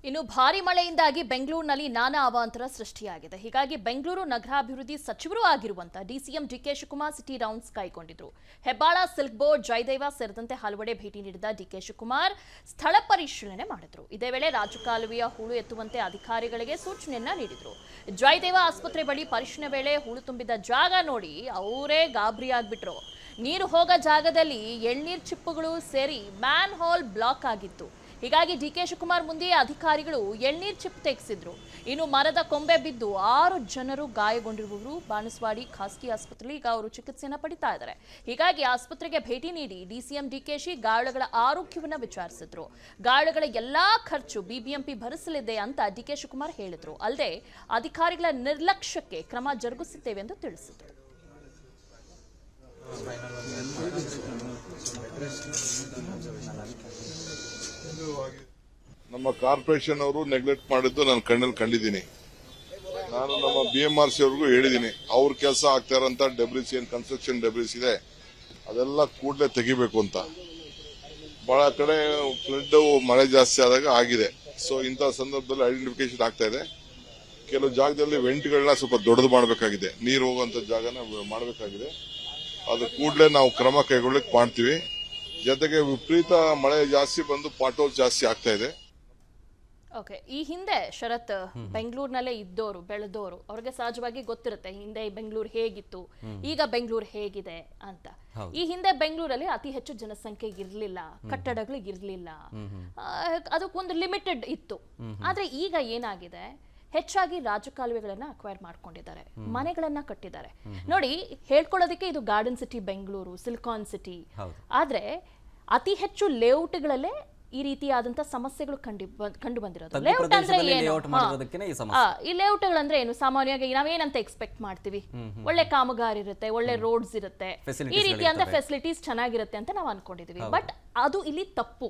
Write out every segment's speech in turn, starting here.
ಇನ್ನು ಭಾರಿ ಮಳೆಯಿಂದಾಗಿ ಬೆಂಗಳೂರಿನಲ್ಲಿ ನಾನಾ ಅವಾಂತರ ಸೃಷ್ಟಿಯಾಗಿದೆ. ಹೀಗಾಗಿ ಬೆಂಗಳೂರು ನಗರಾಭಿವೃದ್ಧಿ ಸಚಿವರು ಆಗಿರುವಂತಹ DCM DK Shivakumar city rounds ಕೈಗೊಂಡಿದ್ರು. ಹೆಬ್ಬಾಳ, ಸಿಲ್ಕ್ ಬೋರ್ಡ್, ಜಯದೇವ ಸೇರಿದಂತೆ ಹಲವೆಡೆ ಭೇಟಿ ನೀಡಿದ ಡಿಕೆ ಶಿವಕುಮಾರ್ ಸ್ಥಳ ಪರಿಶೀಲನೆ ಮಾಡಿದ್ರು. ಇದೇ ವೇಳೆ ರಾಜಕಾಲುವೆಯ ಹೂಳು ಎತ್ತುವಂತೆ ಅಧಿಕಾರಿಗಳಿಗೆ ಸೂಚನೆಯನ್ನ ನೀಡಿದ್ರು. ಜಯದೇವ ಆಸ್ಪತ್ರೆ ಬಳಿ ಪರಿಶೀಲನೆ ವೇಳೆ ಹೂಳು ತುಂಬಿದ ಜಾಗ ನೋಡಿ ಅವರೇ ಗಾಬರಿಯಾಗ್ಬಿಟ್ರು. ನೀರು ಹೋಗೋ ಜಾಗದಲ್ಲಿ ಎಳ್ನೀರು ಚಿಪ್ಪುಗಳು ಸೇರಿ ಮ್ಯಾನ್ ಹೋಲ್ ಬ್ಲಾಕ್ ಆಗಿತ್ತು. ಹೀಗಾಗಿ ಡಿಕೆ ಶಿವಕುಮಾರ್ ಮುಂದೆ ಅಧಿಕಾರಿಗಳು ಎಳ್ನೀರು ಚಿಪ್ ತೆಗೆಸಿದ್ರು. ಇನ್ನು ಮರದ ಕೊಂಬೆ ಬಿದ್ದು 6 ಜನರು ಗಾಯಗೊಂಡಿರುವವರು ಬಾಣಸ್ವಾಡಿ ಖಾಸಗಿ ಆಸ್ಪತ್ರೆಯಲ್ಲಿ ಈಗ ಅವರು ಚಿಕಿತ್ಸೆಯನ್ನು ಪಡಿತಾ ಇದ್ದಾರೆ. ಹೀಗಾಗಿ ಆಸ್ಪತ್ರೆಗೆ ಭೇಟಿ ನೀಡಿ ಡಿಸಿಎಂ ಡಿಕೆಶಿ ಗಾಯಾಳುಗಳ ಆರೋಗ್ಯವನ್ನು ವಿಚಾರಿಸಿದ್ರು. ಗಾಯಾಳುಗಳ ಎಲ್ಲಾ ಖರ್ಚು ಬಿಬಿಎಂಪಿ ಭರಿಸಲಿದೆ ಅಂತ ಡಿಕೆ ಶಿವಕುಮಾರ್ ಹೇಳಿದ್ರು. ಅಲ್ಲದೆ ಅಧಿಕಾರಿಗಳ ನಿರ್ಲಕ್ಷ್ಯಕ್ಕೆ ಕ್ರಮ ಜರುಗಿಸುತ್ತೇವೆ ಎಂದು ತಿಳಿಸಿದ್ರು. ನಮ್ಮ ಕಾರ್ಪೊರೇಷನ್ ಅವರು ನೆಗ್ಲೆಕ್ಟ್ ಮಾಡಿದ್ದು ನಾನು ಕಣ್ಣಲ್ಲಿ ಕಂಡಿದ್ದೀನಿ. ನಾನು ನಮ್ಮ BMRC ಅವ್ರಿಗೂ ಹೇಳಿದ್ದೀನಿ, ಅವ್ರ ಕೆಲಸ ಆಗ್ತಾ ಇರೋಂಥ ಡೆಬ್ರಿಸ್ ಏನ್ ಕನ್ಸ್ಟ್ರಕ್ಷನ್ ಡೆಬ್ರಿಸ್ ಇದೆ ಅದೆಲ್ಲ ಕೂಡಲೇ ತೆಗಿಬೇಕು ಅಂತ. ಬಹಳ ಕಡೆ ಫ್ಲಡ್ ಮಳೆ ಜಾಸ್ತಿ ಆದಾಗ ಆಗಿದೆ. ಸೊ ಇಂಥ ಸಂದರ್ಭದಲ್ಲಿ ಐಡೆಂಟಿಫಿಕೇಶನ್ ಆಗ್ತಾ ಇದೆ. ಕೆಲವು ಜಾಗದಲ್ಲಿ ವೆಂಟ್ಗಳನ್ನ ಸ್ವಲ್ಪ ದೊಡ್ಡದು ಮಾಡಬೇಕಾಗಿದೆ, ನೀರು ಹೋಗುವಂತ ಜಾಗನ ಮಾಡಬೇಕಾಗಿದೆ. ಅದು ಕೂಡಲೇ ನಾವು ಕ್ರಮ ಕೈಗೊಳ್ಳಕ್ಕೆ ಮಾಡ್ತೀವಿ. ಜೊತೆಗೆ ವಿಪರೀತ ಮಳೆ ಜಾಸ್ತಿ ಬಂದು ಪಾಟೋಲ್ ಜಾಸ್ತಿ ಆಗ್ತಾ ಇದೆ. ಓಕೆ, ಈ ಹಿಂದೆ ಶರತ್ ಬೆಂಗಳೂರಿನಲ್ಲೇ ಇದ್ದೋರು ಬೆಳೆದೋರು ಅವ್ರಿಗೆ ಸಹಜವಾಗಿ ಗೊತ್ತಿರುತ್ತೆ ಹಿಂದೆ ಬೆಂಗಳೂರು ಹೇಗಿತ್ತು, ಈಗ ಬೆಂಗಳೂರು ಹೇಗಿದೆ ಅಂತ. ಈ ಹಿಂದೆ ಬೆಂಗಳೂರಲ್ಲಿ ಅತಿ ಹೆಚ್ಚು ಜನಸಂಖ್ಯೆ ಇರಲಿಲ್ಲ, ಕಟ್ಟಡಗಳು ಇರಲಿಲ್ಲ, ಅದಕ್ಕೊಂದು ಲಿಮಿಟೆಡ್ ಇತ್ತು. ಆದ್ರೆ ಈಗ ಏನಾಗಿದೆ, ಹೆಚ್ಚಾಗಿ ರಾಜಕಾಲುವೆಗಳನ್ನ ಅಕ್ವೈರ್ ಮಾಡ್ಕೊಂಡಿದ್ದಾರೆ, ಮನೆಗಳನ್ನ ಕಟ್ಟಿದ್ದಾರೆ. ನೋಡಿ, ಹೇಳ್ಕೊಳ್ಳೋದಕ್ಕೆ ಇದು garden city Bengaluru, silicon city. ಆದ್ರೆ ಅತಿ ಹೆಚ್ಚು ಲೇಔಟ್ಗಳಲ್ಲೇ ಈ ರೀತಿಯಾದಂತಹ ಸಮಸ್ಯೆಗಳು ಕಂಡು ಬಂದಿರೋದು. ಲೇಔಟ್ ಅಂದ್ರೆ ಏನು? ಈ ಲೇಔಟ್ಗಳಂದ್ರೆ ಏನು? ಸಾಮಾನ್ಯವಾಗಿ ನಾವೇನಂತ ಎಕ್ಸ್ಪೆಕ್ಟ್ ಮಾಡ್ತೀವಿ, ಒಳ್ಳೆ ಕಾಮಗಾರಿ ಇರುತ್ತೆ, ಒಳ್ಳೆ ರೋಡ್ಸ್ ಇರುತ್ತೆ, ಈ ರೀತಿಯಾದ ಫೆಸಿಲಿಟೀಸ್ ಚೆನ್ನಾಗಿರುತ್ತೆ ಅಂತ ನಾವು ಅನ್ಕೊಂಡಿದೀವಿ. ಬಟ್ ಅದು ಇಲ್ಲಿ ತಪ್ಪು.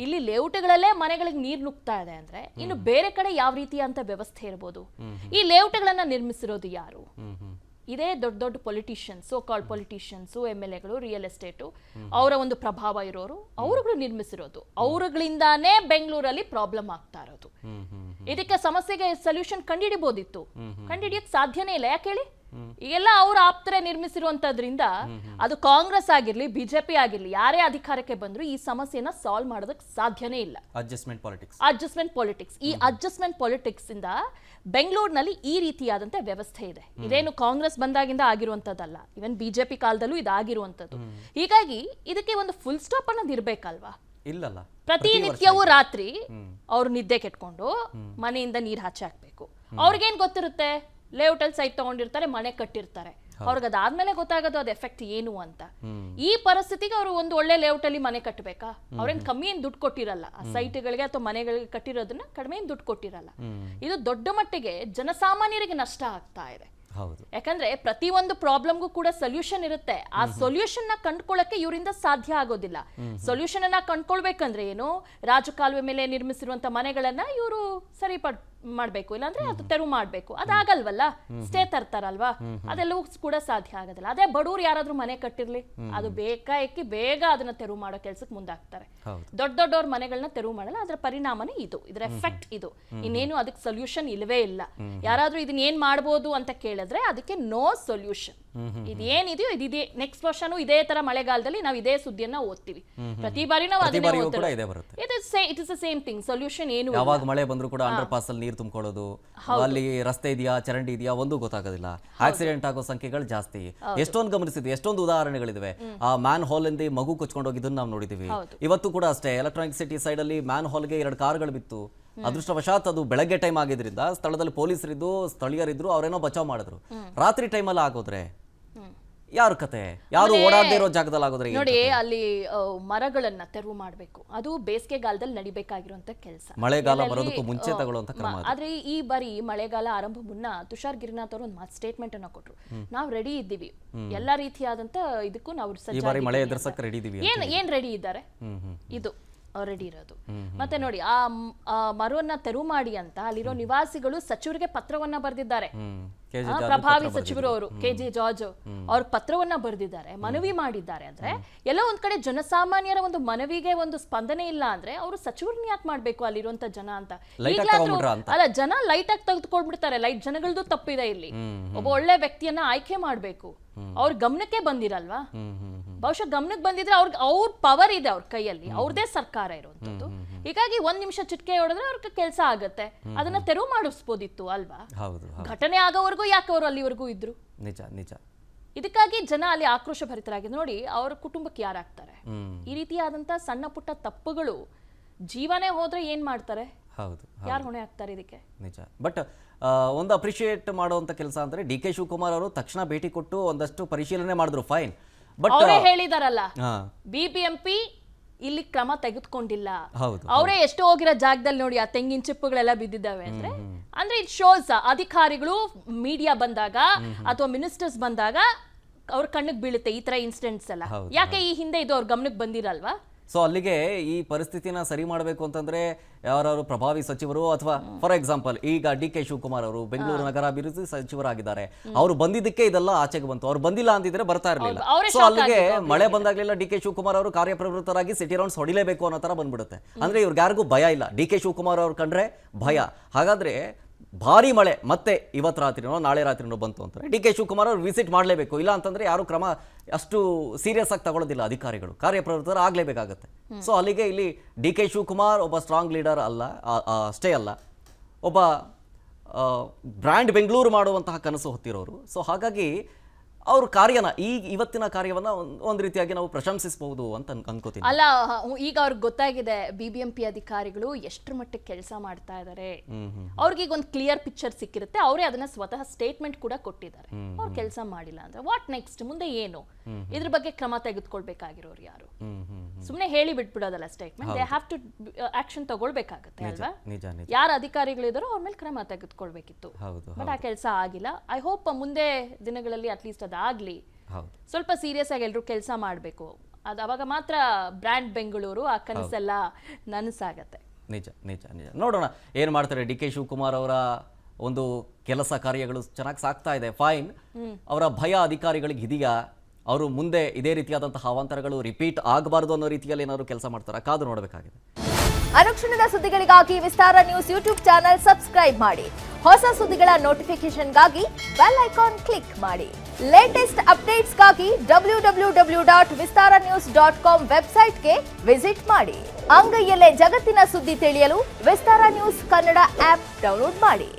ಇಲ್ಲಿ ಲೇಔಟ್ಗಳಲ್ಲೇ ಮನೆಗಳಿಗೆ ನೀರು ನುಗ್ತಾ ಇದೆ ಅಂದ್ರೆ ಇನ್ನು ಬೇರೆ ಕಡೆ ಯಾವ ರೀತಿಯಂತ ವ್ಯವಸ್ಥೆ ಇರಬಹುದು? ಈ ಲೇಔಟ್ಗಳನ್ನ ನಿರ್ಮಿಸಿರೋದು ಯಾರು? ಇದೇ ದೊಡ್ಡ ದೊಡ್ಡ ಪೊಲಿಟಿಷಿಯನ್ಸ್, ಸೋ ಕಾಲ್ಡ್ ಪೊಲಿಟಿಷಿಯನ್ಸ್, MLAಗಳು, ರಿಯಲ್ ಎಸ್ಟೇಟು, ಅವರ ಒಂದು ಪ್ರಭಾವ ಇರೋರು, ಅವರುಗಳು ನಿರ್ಮಿಸಿರೋದು. ಅವರುಗಳಿಂದಾನೇ ಬೆಂಗಳೂರಲ್ಲಿ ಪ್ರಾಬ್ಲಮ್ ಆಗ್ತಾ ಇರೋದು. ಇದಕ್ಕೆ ಸಮಸ್ಯೆಗೆ ಸೊಲ್ಯೂಷನ್ ಕಂಡುಹಿಡಿಬಹುದಿತ್ತು, ಕಂಡುಹಿಡಿಯಕ್ ಸಾಧ್ಯನೇ ಇಲ್ಲ. ಯಾಕೆ ಹೇಳಿ? ಈಗೆಲ್ಲ ಅವ್ರ ಆಪ್ತರೆ ನಿರ್ಮಿಸಿರುವಂತದ್ರಿಂದ ಅದು ಕಾಂಗ್ರೆಸ್ ಆಗಿರ್ಲಿ, ಬಿಜೆಪಿ ಆಗಿರ್ಲಿ, ಯಾರೇ ಅಧಿಕಾರಕ್ಕೆ ಬಂದ್ರು ಈ ಸಮಸ್ಯೆನ ಸಾಲ್ವ್ ಮಾಡೋದಕ್ಕೆ ಸಾಧ್ಯನೇ ಇಲ್ಲ. Adjustment politics. ಈ ಅಡ್ಜಸ್ಟ್ಮೆಂಟ್ ಪಾಲಿಟಿಕ್ಸ್ ಇಂದ ಬೆಂಗಳೂರಿನಲ್ಲಿ ಈ ರೀತಿಯಾದಂತ ವ್ಯವಸ್ಥೆ ಇದೆ. ಇದೇನು ಕಾಂಗ್ರೆಸ್ ಬಂದಾಗಿಂದ ಆಗಿರುವಂತದ್ದಲ್ಲ, ಇವನ್ ಬಿಜೆಪಿ ಕಾಲದಲ್ಲೂ ಇದಾಗಿರುವಂತದ್ದು. ಹೀಗಾಗಿ ಇದಕ್ಕೆ ಒಂದು ಫುಲ್ ಸ್ಟಾಪ್ ಅನ್ನೋದು ಇರ್ಬೇಕಲ್ವಾ? ಇಲ್ಲಲ್ಲ, ಪ್ರತಿನಿತ್ಯವೂ ರಾತ್ರಿ ಅವ್ರು ನಿದ್ದೆ ಕೆಟ್ಕೊಂಡು ಮನೆಯಿಂದ ನೀರ್ ಹಚ್ಚಿ ಹಾಕ್ಬೇಕು. ಅವ್ರಿಗೇನ್ ಗೊತ್ತಿರುತ್ತೆ? ಲೇಔಟ್ ಅಲ್ಲಿ ಸೈಟ್ ತಗೊಂಡಿರ್ತಾರೆ, ಮನೆ ಕಟ್ಟಿರ್ತಾರೆ, ಅವ್ರಿಗೆ ಅದಾದ್ಮೇಲೆ ಗೊತ್ತಾಗೋದು ಅದ್ ಎಫೆಕ್ಟ್ ಏನು ಅಂತ. ಈ ಪರಿಸ್ಥಿತಿಗೆ ಅವರು ಒಂದು ಒಳ್ಳೆ ಲೇಔಟ್ ಅಲ್ಲಿ ಮನೆ ಕಟ್ಟಬೇಕಾ? ಅವ್ರೇನ್ ಕಮ್ಮಿ ಏನ್ ದುಡ್ಡು ಕೊಟ್ಟಿರಲ್ಲ, ಆ ಸೈಟ್ಗಳಿಗೆ ಅಥವಾ ಮನೆಗಳಿಗೆ ಕಟ್ಟಿರೋದನ್ನ ಕಡಿಮೆ ಏನ್ ದುಡ್ಡು ಕೊಟ್ಟಿರಲ್ಲ. ಇದು ದೊಡ್ಡ ಮಟ್ಟಿಗೆ ಜನಸಾಮಾನ್ಯರಿಗೆ ನಷ್ಟ ಆಗ್ತಾ ಇದೆ. ಯಾಕಂದ್ರೆ ಪ್ರತಿ ಒಂದು ಪ್ರಾಬ್ಲಮ್ಗೂ ಕೂಡ ಸೊಲ್ಯೂಷನ್ ಇರುತ್ತೆ. ಆ ಸೊಲ್ಯೂಷನ್ ನ ಕಂಡ್ಕೊಳ್ಳಕ್ಕೆ ಇವರಿಂದ ಸಾಧ್ಯ ಆಗೋದಿಲ್ಲ. ಸೊಲ್ಯೂಷನ್ ಅನ್ನ ಕಂಡ್ಕೊಳ್ಬೇಕಂದ್ರೆ ಏನು? ರಾಜಕಾಲುವೆ ಮೇಲೆ ನಿರ್ಮಿಸಿರುವಂತ ಮನೆಗಳನ್ನ ಇವರು ಸರಿ ಮಾಡ್ಬೇಕು, ಇಲ್ಲಾಂದ್ರೆ ಅದು ತೆರವು ಮಾಡ್ಬೇಕು. ಅದಾಗಲ್ವಲ್ಲ, ಸ್ಟೇ ತರ್ತಾರಲ್ವಾ, ಅದೆಲ್ಲವೂ ಕೂಡ ಸಾಧ್ಯ ಆಗೋದಿಲ್ಲ. ಅದೇ ಬಡವ್ರು ಯಾರಾದ್ರೂ ಮನೆ ಕಟ್ಟಿರ್ಲಿ, ಅದು ಬೇಕಾಗಿ ಬೇಗ ಅದನ್ನ ತೆರವು ಮಾಡೋ ಕೆಲ್ಸಕ್ಕೆ ಮುಂದಾಗ್ತಾರೆ. ದೊಡ್ಡ ದೊಡ್ಡವ್ರ ಮನೆಗಳನ್ನ ತೆರವು ಮಾಡಲ್ಲ. ಅದರ ಪರಿಣಾಮನೇ ಇದು, ಇದರ ಎಫೆಕ್ಟ್ ಇದು. ಇನ್ನೇನು ಅದಕ್ಕೆ ಸೊಲ್ಯೂಷನ್ ಇಲ್ವೇ ಇಲ್ಲ. ಯಾರಾದ್ರೂ ಇದನ್ನ ಏನ್ ಮಾಡ್ಬೋದು ಅಂತ ಕೇಳಿದ್ರೆ ಅದಕ್ಕೆ ನೋ ಸೊಲ್ಯೂಷನ್. ಇದೇನಿದೆಯೋ ಇದಿದೆ. ನೆಕ್ಸ್ಟ್ ವರ್ಷನೂ ಇದೇ ತರ ಮಳೆಗಾಲದಲ್ಲಿ ನಾವು ಇದೇ ಸುದ್ದಿಯನ್ನ ಓದ್ತೀವಿ. ಪ್ರತಿ ಬಾರಿ ನಾವು ಅದನ್ನೇ ಓದ್ತೀವಿ. It is the same thing. Solution ಏನು? ಯಾವಾಗ ಮಳೆ ಬಂದ್ರು ಕೂಡ ಅಂಡರ್ ಪಾಸ್ ಅಲ್ಲಿ ನೀರು ತುಂಬಿಕೊಳ್ಳೋದು, ಅಲ್ಲಿ ರಸ್ತೆ ಇದೆಯಾ, ಚರಂಡಿ ಇದೆಯಾ, ಒಂದು ಗೊತ್ತಾಗೋದಿಲ್ಲ. ಆಕ್ಸಿಡೆಂಟ್ ಆಗೋ ಸಂಖ್ಯೆಗಳು ಜಾಸ್ತಿ. ಎಷ್ಟೊಂದು ಗಮನಿಸಿದ್ವಿ, ಎಷ್ಟೊಂದು ಉದಾಹರಣೆಗಳಿವೆ. ಆ ಮ್ಯಾನ್ ಹಾಲ್ ಇಂದ ಮಗು ಕೊಚ್ಕೊಂಡು ಹೋಗಿದ್ದನ್ನು ನಾವು ನೋಡಿದೀವಿ. ಇವತ್ತು ಕೂಡ ಅಷ್ಟೇ, ಎಲೆಕ್ಟ್ರಾನಿಕ್ ಸಿಟಿ ಸೈಡ್ ಅಲ್ಲಿ ಮ್ಯಾನ್ ಹಾಲ್ಗೆ 2 ಕಾರುಗಳು ಬಿತ್ತು. ಅದೃಷ್ಟವಶಾತ್ ಅದು ಬೆಳಗ್ಗೆ ಟೈಮ್ ಆಗಿದ್ರಿಂದ ಸ್ಥಳದಲ್ಲಿ ಪೊಲೀಸರಿದ್ದು, ಸ್ಥಳೀಯರಿದ್ರು, ಅವರೇನೋ ಬಚಾವ್ ಮಾಡಿದ್ರು. ರಾತ್ರಿ ಟೈಮಲ್ಲಿ ಆಗೋದ್ರೆ ಯಾರ ಕತೆ? ಯಾರು ಓಡಾಡದೇ ಇರೋ ಜಾಗದಲ್ಲಿ ಆಗೋದ್ರೆ ನೋಡಿ, ಅಲ್ಲಿ ಮರಗಳನ್ನ ತೆರವು ಮಾಡಬೇಕು. ಅದು ಬೇಸಿಗೆಗಾಲದಲ್ಲಿ ನಡಿಬೇಕಾಗಿರುವಂತ ಕೆಲಸ. ಮಳೆಗಾಲ ಬರೋದಕ್ಕೂ ಮುಂಚೆ ತಗೊಳ್ಳುವಂತ ಕ್ರಮ. ಆದ್ರೆ ಈ ಬಾರಿ ಮಳೆಗಾಲ ಆರಂಭ ಮುನ್ನ ತುಷಾರ್ ಗಿರಿನಾಥ್ ಅವರು ಒಂದು ಸ್ಟೇಟ್ಮೆಂಟ್ ಅನ್ನ ಕೊಟ್ರು. ನಾವು ರೆಡಿ ಇದ್ದೀವಿ, ಎಲ್ಲಾ ರೀತಿಯಾದಂತ ಇದಕ್ಕೂ ನಾವು ಸಜ್ಜಾಗಿ ಮಳೆ ಎದುರಿಸಕ್ಕೆ ರೆಡಿ ಇದ್ದೀವಿ. ಏನ್ ರೆಡಿ ಇದ್ದಾರೆ? ಇದು ರೆಡಿ ಇರೋದು. ಮತ್ತೆ ನೋಡಿ, ಆ ಮರವನ್ನ ತೆರವು ಮಾಡಿ ಅಂತ ಅಲ್ಲಿರೋ ನಿವಾಸಿಗಳು ಸಚಿವರಿಗೆ ಪತ್ರವನ್ನ ಬರೆದಿದ್ದಾರೆ. ಪ್ರಭಾವಿ ಸಚಿವರು ಅವರು KJ ಜಾರ್ಜ್ ಅವ್ರ ಪತ್ರವನ್ನ ಬರೆದಿದ್ದಾರೆ, ಮನವಿ ಮಾಡಿದ್ದಾರೆ. ಅಂದ್ರೆ ಎಲ್ಲ ಒಂದ್ ಕಡೆ ಜನಸಾಮಾನ್ಯರ ಒಂದು ಮನವಿಗೆ ಒಂದು ಸ್ಪಂದನೆ ಇಲ್ಲ ಅಂದ್ರೆ ಅವರು ಸಚಿವರನ್ನ ಯಾಕೆ ಮಾಡ್ಬೇಕು ಅಲ್ಲಿರುವಂತ ಜನ ಅಂತ. ಈಗಲಾದ್ರೂ ಅಲ್ಲ, ಜನ ಲೈಟ್ ಆಗಿ ತೆಗೆದುಕೊಂಡ್ಬಿಡ್ತಾರೆ. ಲೈಟ್ ಜನಗಳದ್ದು ತಪ್ಪಿದೆ ಇಲ್ಲಿ. ಒಬ್ಬ ಒಳ್ಳೆ ವ್ಯಕ್ತಿಯನ್ನ ಆಯ್ಕೆ ಮಾಡ್ಬೇಕು, ಅವ್ರ ಗಮನಕ್ಕೆ ಬಂದಿರಲ್ವಾ? ಬಹುಶಃ ಗಮನಕ್ಕೆ ಬಂದಿದ್ರೆ ಅವ್ರ ಪವರ್ ಇದೆ ಅವ್ರ ಕೈಯಲ್ಲಿ, ಅವ್ರದೇ ಸರ್ಕಾರ ಇರುವಂತದ್ದು. ಹೀಗಾಗಿ ಒಂದ್ ನಿಮಿಷ ಚಿಟ್ಕೆ ಹೊಡೆದ್ರೆ ಅವ್ರ ಕೆಲಸ ಆಗತ್ತೆ. ಅದನ್ನ ತೆರವು ಮಾಡಿಸ್ಬೋದಿತ್ತು ಅಲ್ವಾ? ಘಟನೆ ಆಗೋವರೆಗೂ ಯಾಕೆ ಅವರು ಅಲ್ಲಿವರೆಗೂ ಇದ್ರು? ನಿಜ ನಿಜ. ಇದಕ್ಕಾಗಿ ಜನ ಅಲ್ಲಿ ಆಕ್ರೋಶ ಭರಿತರಾಗಿ ನೋಡಿ ಅವ್ರ ಕುಟುಂಬಕ್ಕೆ ಯಾರಾಗ್ತಾರೆ? ಈ ರೀತಿಯಾದಂತ ಸಣ್ಣ ಪುಟ್ಟ ತಪ್ಪುಗಳು ಜೀವನೇ ಹೋದ್ರೆ ಏನ್ ಮಾಡ್ತಾರೆ? ಯಾರು ಹೊಣೆ ಆಗ್ತಾರೆ ಇದಕ್ಕೆ? ನಿಜ. ಬಟ್ ಒಂದು ಅಪ್ರಿಶಿಯೇಟ್ ಮಾಡುವಂತ ಕೆಲಸ ಅಂದ್ರೆ DK ಶಿವಕುಮಾರ್ ಅವರು ತಕ್ಷಣ ಭೇಟಿ ಕೊಟ್ಟು ಒಂದಷ್ಟು ಪರಿಶೀಲನೆ ಮಾಡಿದ್ರು, ಫೈನ್. ಬಟ್ ಅವರೇ ಹೇಳಿದಾರಲ್ಲ, BBMP ಇಲ್ಲಿ ಕ್ರಮ ತೆಗೆದುಕೊಂಡಿಲ್ಲ. ಅವರೇ ಎಷ್ಟು ಹೋಗಿರೋ ಜಾಗದಲ್ಲಿ ನೋಡಿ ಆ ತೆಂಗಿನ ಚಿಪ್ಪುಗಳೆಲ್ಲ ಬಿದ್ದಿದ್ದಾವೆ ಅಂದ್ರೆ ಇಟ್ ಶೋಸ್ ಅಧಿಕಾರಿಗಳು ಮೀಡಿಯಾ ಬಂದಾಗ ಅಥವಾ ಮಿನಿಸ್ಟರ್ಸ್ ಬಂದಾಗ ಅವ್ರ ಕಣ್ಣಿಗೆ ಬೀಳುತ್ತೆ ಈ ತರ ಇನ್ಸಿಡೆಂಟ್ಸ್ ಎಲ್ಲ. ಯಾಕೆ ಈ ಹಿಂದೆ ಇದು ಅವ್ರ ಗಮನಕ್ಕೆ ಬಂದಿರಲ್ವಾ? ಸೊ ಅಲ್ಲಿಗೆ ಈ ಪರಿಸ್ಥಿತಿನ ಸರಿ ಮಾಡಬೇಕು ಅಂತಂದ್ರೆ ಯಾರು ಪ್ರಭಾವಿ ಸಚಿವರು ಅಥವಾ ಫಾರ್ ಎಕ್ಸಾಂಪಲ್ ಈಗ DK ಶಿವಕುಮಾರ್ ಅವರು ಬೆಂಗಳೂರು ನಗರಾಭಿವೃದ್ಧಿ ಸಚಿವರಾಗಿದ್ದಾರೆ. ಅವರು ಬಂದಿದ್ದಕ್ಕೆ ಇದೆಲ್ಲ ಆಚೆಗೆ ಬಂತು. ಅವ್ರು ಬಂದಿಲ್ಲ ಅಂತಿದ್ರೆ ಬರ್ತಾ ಇರಲಿಲ್ಲ. ಸೊ ಅಲ್ಲಿಗೆ ಮಳೆ ಬಂದಾಗ್ಲೆಲ್ಲ DK ಶಿವಕುಮಾರ್ ಅವರು ಕಾರ್ಯಪ್ರವೃತ್ತರಾಗಿ ಸಿಟಿ ರೌಂಡ್ಸ್ ಹೊಡಿಲೇಬೇಕು ಅನ್ನೋ ತರ ಬಂದ್ಬಿಡುತ್ತೆ. ಅಂದ್ರೆ ಇವ್ರಿಗೆ ಯಾರಿಗೂ ಭಯ ಇಲ್ಲ, DK ಶಿವಕುಮಾರ್ ಅವ್ರು ಕಂಡ್ರೆ ಭಯ. ಹಾಗಾದ್ರೆ ಭಾರಿ ಮಳೆ ಮತ್ತೆ ಇವತ್ತು ರಾತ್ರಿನೋ ನಾಳೆ ರಾತ್ರಿನೋ ಬಂತು ಅಂತಾರೆ, DK ಶಿವಕುಮಾರ್ ಅವರು ವಿಸಿಟ್ ಮಾಡಲೇಬೇಕು. ಇಲ್ಲ ಅಂತಂದ್ರೆ ಯಾರು ಕ್ರಮ ಅಷ್ಟು ಸೀರಿಯಸ್ ಆಗಿ ತಗೊಳ್ಳೋದಿಲ್ಲ, ಅಧಿಕಾರಿಗಳು ಕಾರ್ಯಪ್ರವೃತ್ತರು ಆಗ್ಲೇಬೇಕಾಗತ್ತೆ. ಸೊ ಅಲ್ಲಿಗೆ ಇಲ್ಲಿ DK ಶಿವಕುಮಾರ್ ಒಬ್ಬ ಸ್ಟ್ರಾಂಗ್ ಲೀಡರ್ ಅಲ್ಲ, ಅಷ್ಟೇ ಅಲ್ಲ, ಒಬ್ಬ ಬ್ರ್ಯಾಂಡ್ ಬೆಂಗಳೂರು ಮಾಡುವಂತಹ ಕನಸು ಹೊತ್ತಿರೋರು. ಸೊ ಹಾಗಾಗಿ ಅವ್ರ ಕಾರ್ಯನ ಇವತ್ತಿನ ಕಾರ್ಯವನ್ನ ಒಂದ್ ರೀತಿಯಾಗಿ ನಾವು ಪ್ರಶಂಸಿಸಬಹುದು ಅಂತ ಅನ್ಕೋತೀನಿ. ಅಲ್ಲ, ಈಗ ಅವ್ರಿಗೆ ಗೊತ್ತಾಗಿದೆ BBMP ಅಧಿಕಾರಿಗಳು ಎಷ್ಟರ ಮಟ್ಟಿಗೆ ಕೆಲಸ ಮಾಡ್ತಾ ಇದ್ದಾರೆ. ಅವ್ರಿಗೆ ಈಗ ಒಂದು ಕ್ಲಿಯರ್ ಪಿಕ್ಚರ್ ಸಿಕ್ಕಿರುತ್ತೆ. ಅವರೇ ಅದನ್ನ ಸ್ವತಃ ಸ್ಟೇಟ್ಮೆಂಟ್ ಕೂಡ ಕೊಟ್ಟಿದ್ದಾರೆ. ಅವ್ರು ಕೆಲಸ ಮಾಡಿಲ್ಲ ಅಂದ್ರೆ ವಾಟ್ ನೆಕ್ಸ್ಟ್? ಮುಂದೆ ಏನು? ಇದ್ರ ಬಗ್ಗೆ ಕ್ರಮ ತೆಗೆದುಕೊಳ್ಬೇಕಾಗಿರೋರು ಯಾರು? ಸುಮ್ನೆ ಹೇಳಿ ಬಿಟ್ಬಿಡೋದಲ್ಲ statement. They have to action ತಗೊಳ್ಬೇಕಾಗತ್ತೆ ಅಲ್ವಾ? ಯಾರ ಅಧಿಕಾರಿಗಳಿದಾರೋ ಅವ್ರ ಮೇಲೆ ಕ್ರಮ ತೆಗೆದುಕೊಳ್ಬೇಕಿತ್ತು. ಬಟ್ ಆ ಕೆಲಸ ಆಗಿಲ್ಲ. ಐ ಹೋಪ್ ಮುಂದೆ ದಿನಗಳಲ್ಲಿ ಅಟ್ಲೀಸ್ಟ್ ಅದಾಗ್ಲಿ. ಸ್ವಲ್ಪ ಸೀರಿಯಸ್ ಆಗಿ ಎಲ್ರು ಕೆಲಸ ಮಾಡ್ಬೇಕು. ಅದು ಅವಾಗ ಮಾತ್ರ ಬ್ರ್ಯಾಂಡ್ ಬೆಂಗಳೂರು ಆ ಕನಸೆಲ್ಲ ನನಸಾಗತ್ತೆ. ನಿಜ ನಿಜ ನಿಜ. ನೋಡೋಣ ಏನ್ ಮಾಡ್ತಾರೆ. DK ಶಿವಕುಮಾರ್ ಅವರ ಒಂದು ಕೆಲಸ ಕಾರ್ಯಗಳು ಚೆನ್ನಾಗಿ ಸಾಕ್ತಾ ಇದೆ, ಫೈನ್. ಅವರ ಭಯ ಅಧಿಕಾರಿಗಳಿಗೆ ಇದೆಯಾ? ಅವರು ಮುಂದೆ ಇದೇ ರೀತಿಯಾದಂತಹ ಅವಾಂತರಗಳು ರಿಪೀಟ್ ಆಗಬಾರದು ಅನ್ನೋ ರೀತಿಯಲ್ಲಿ ಏನಾದ್ರು ಕೆಲಸ ಮಾಡ್ತಾರೆ? ಕಾದು ನೋಡಬೇಕಾಗಿದೆ. ಅನುಕ್ಷಣದ ಸುದ್ದಿಗಳಿಗಾಗಿ ವಿಸ್ತಾರ ನ್ಯೂಸ್ ಯೂಟ್ಯೂಬ್ ಚಾನೆಲ್ ಸಬ್ಸ್ಕ್ರೈಬ್ ಮಾಡಿ. ಹೊಸ ಸುದ್ದಿಗಳ ನೋಟಿಫಿಕೇಶನ್ಗಾಗಿ ಬೆಲ್ ಐಕಾನ್ ಕ್ಲಿಕ್ ಮಾಡಿ. ಲೇಟೆಸ್ಟ್ ಅಪ್ಡೇಟ್ಸ್ಗಾಗಿ www.vistaranews.com ವೆಬ್ಸೈಟ್ಗೆ ವಿಸಿಟ್ ಮಾಡಿ. ಅಂಗೈಯಲ್ಲೇ ಜಗತ್ತಿನ ಸುದ್ದಿ ತಿಳಿಯಲು ವಿಸ್ತಾರ ನ್ಯೂಸ್ ಕನ್ನಡ ಆಪ್ ಡೌನ್ಲೋಡ್ ಮಾಡಿ.